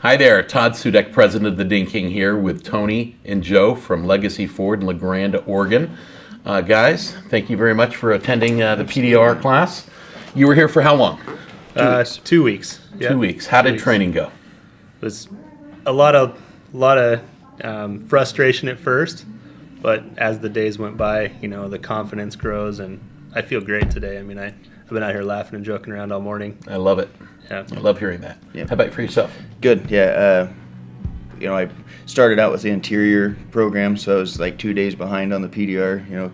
Hi there, Todd Sudek, president of the Ding King here with Tony and Joe from Legacy Ford in La Grande, Oregon. Guys, thank you very much for attending the PDR class. You were here for how long? 2 weeks. Yep. 2 weeks. How did training go? It was a lot of frustration at first, but as the days went by, the confidence grows, and I feel great today. I mean, I've been out here laughing and joking around all morning. I love it. Yeah. I love hearing that. Yeah. How about for yourself? Good, yeah. I started out with the interior program, so I was like 2 days behind on the PDR,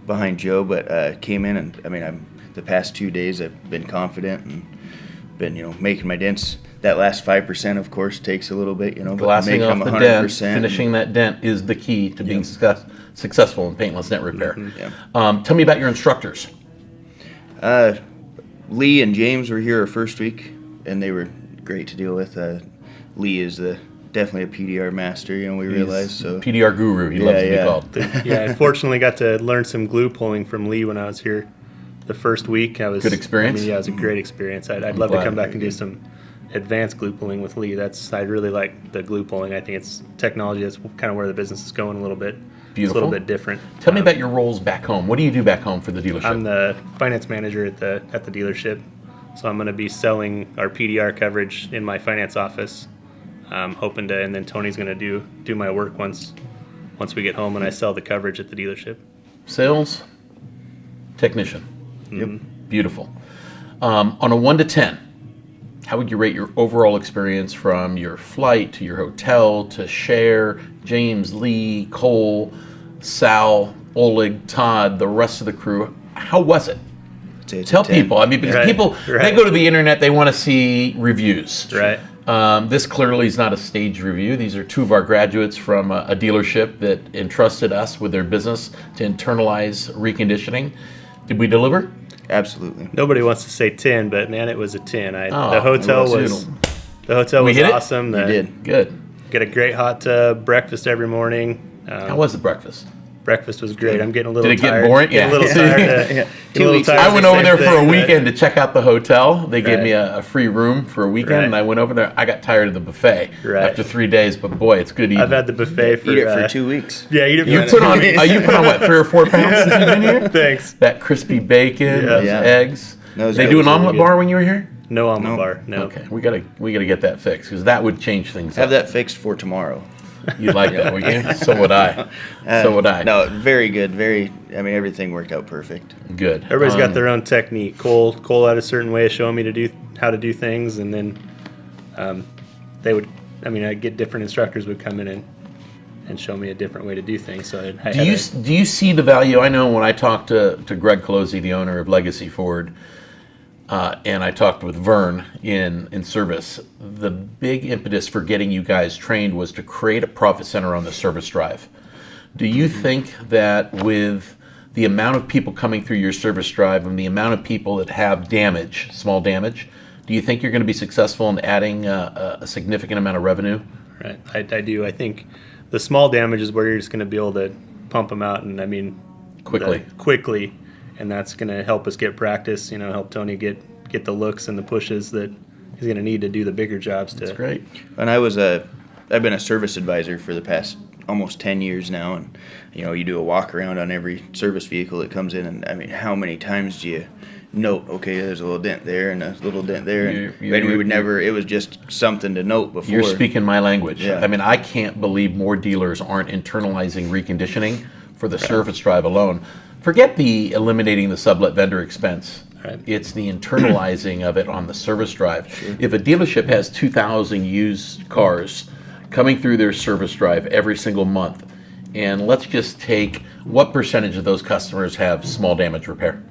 behind Joe, but came in and, the past 2 days I've been confident and been, making my dents. That last 5%, of course, takes a little bit, but Glassing making off them the 100%. dent, finishing that dent is the key to being successful in paintless dent repair. Mm-hmm. Yeah. Tell me about your instructors. Lee and James were here our first week, and they were great to deal with. Lee is definitely a PDR master, we realized. So PDR guru, he loves to be called. I fortunately got to learn some glue pulling from Lee when I was here the first week. Good experience? It was a great experience. I'd love to come back and do some advanced glue pulling with Lee. I really like the glue pulling. I think it's technology. That's kind of where the business is going a little bit. Beautiful. It's a little bit different. Tell me about your roles back home. What do you do back home for the dealership? I'm the finance manager at the dealership, so I'm going to be selling our PDR coverage in my finance office. Hoping to, and then Tony's going to do my work once we get home and I sell the coverage at the dealership. Sales technician. Mm-hmm. Beautiful. On a 1 to 10, how would you rate your overall experience from your flight to your hotel to Cher, James, Lee, Cole, Sal, Oleg, Todd, the rest of the crew? How was it? Tell people. Because people, they go to the internet, they want to see reviews. Right. This clearly is not a staged review. These are two of our graduates from a dealership that entrusted us with their business to internalize reconditioning. Did we deliver? Absolutely. Nobody wants to say 10, but man, it was a 10. The hotel was awesome. You did. Good. Get a great hot tub, breakfast every morning. How was the breakfast? Breakfast was great. I'm getting a little tired. Did it get boring? Yeah. A little tired. 2 weeks. I went over there for a weekend to check out the hotel. They gave me a free room for a weekend, and I went over there. I got tired of the buffet after 3 days, but boy, it's good eating. I've had the buffet for eat it for 2 weeks. Yeah, eat it. You put on what, 3 or 4 pounds since you've been here? Thanks. That crispy bacon, those eggs. They do an omelet bar when you were here? No omelet bar. No. Okay, we gotta get that fixed because that would change things. Have that fixed for tomorrow. You'd like that, would you? So would I. So would I. No, very good. Everything worked out perfect. Good. Everybody's got their own technique. Cole had a certain way of showing me how to do things, and then I'd get different instructors would come in and show me a different way to do things. So do you see the value? I know when I talked to Greg Colosi, the owner of Legacy Ford, and I talked with Vern in service, the big impetus for getting you guys trained was to create a profit center on the service drive. Do you think that with the amount of people coming through your service drive and the amount of people that have damage, small damage, do you think you're going to be successful in adding a significant amount of revenue? Right, I do. I think the small damage is where you're just going to be able to pump them out, and quickly. And that's going to help us get practice, help Tony get the looks and the pushes that he's going to need to do the bigger jobs. That's great. And I've been a service advisor for the past almost 10 years now, and you do a walk around on every service vehicle that comes in, and how many times do you note, okay, there's a little dent there and a little dent there, and we would never, it was just something to note before. You're speaking my language. Yeah. I can't believe more dealers aren't internalizing reconditioning for the service drive alone. Forget the eliminating the sublet vendor expense. Right. It's the internalizing of it on the service drive. Sure. If a dealership has 2,000 used cars coming through their service drive every single month, and let's just take what percentage of those customers have small damage repair?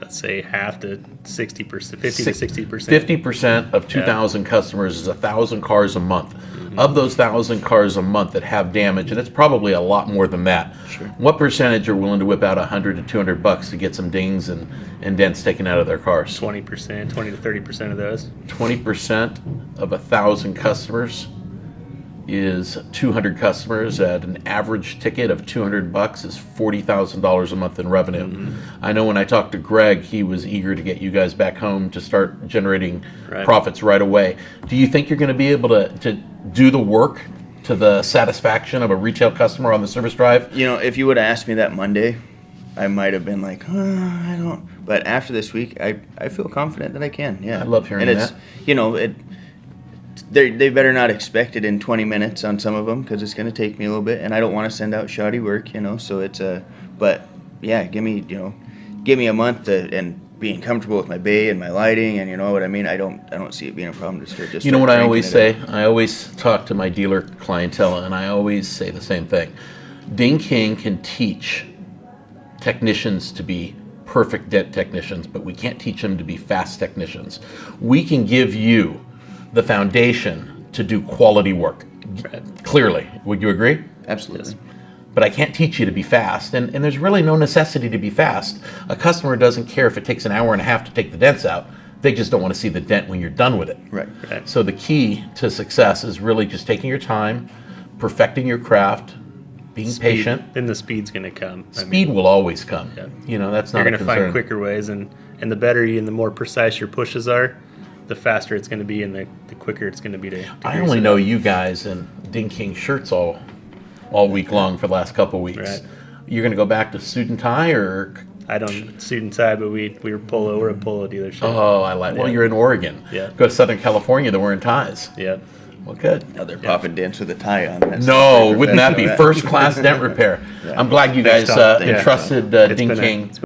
Let's say half to 60%, 50 to 60%. 50% of 2,000 customers is 1,000 cars a month. Mm-hmm. Of those 1,000 cars a month that have damage, and it's probably a lot more than that, sure, what percentage are willing to whip out $100 to $200 to get some dings and dents taken out of their cars? 20%, 20 to 30% of those. 20% of 1,000 customers is 200 customers at an average ticket of $200 is $40,000 a month in revenue. I know when I talked to Greg, he was eager to get you guys back home to start generating profits right away. Do you think you're going to be able to do the work to the satisfaction of a retail customer on the service drive? You know, if you would have asked me that Monday, I might have been like, I don't. But after this week, I feel confident that I can. Yeah, I love hearing that. You know, they better not expect it in 20 minutes on some of them because it's going to take me a little bit, and I don't want to send out shoddy work. You know, so it's but yeah, give me a month and being comfortable with my bay and my lighting, and you know what I mean. I don't see it being a problem to start. You know what I always say? I always talk to my dealer clientele, and I always say the same thing. Ding King can teach technicians to be perfect dent technicians, but we can't teach them to be fast technicians. We can give you the foundation to do quality work. Clearly. Would you agree? Absolutely. Yes. But I can't teach you to be fast, and there's really no necessity to be fast. A customer doesn't care if it takes an hour and a half to take the dents out. They just don't want to see the dent when you're done with it. Right. So the key to success is really just taking your time, perfecting your craft, being patient. Then the speed's going to come. Speed will always come. Yeah. You know, that's not You're a going to concern. find quicker ways, and the better and the more precise your pushes are, the faster it's going to be, and the quicker it's going to be to I only know you guys in Ding King shirts all week long for the last couple of weeks. Right. You're going to go back to suit and tie, or? I don't suit and tie, but we were polo. We're a polo dealership. Oh, I like. Well, Yeah. you're in Oregon. Yeah. Go to Southern California. They're wearing ties. Yeah. Well, good. Now they're popping dents with a tie on. That's No, pretty wouldn't that be professional, first class dent repair? Yeah. I'm glad you guys Next up, entrusted It's Ding been King. It's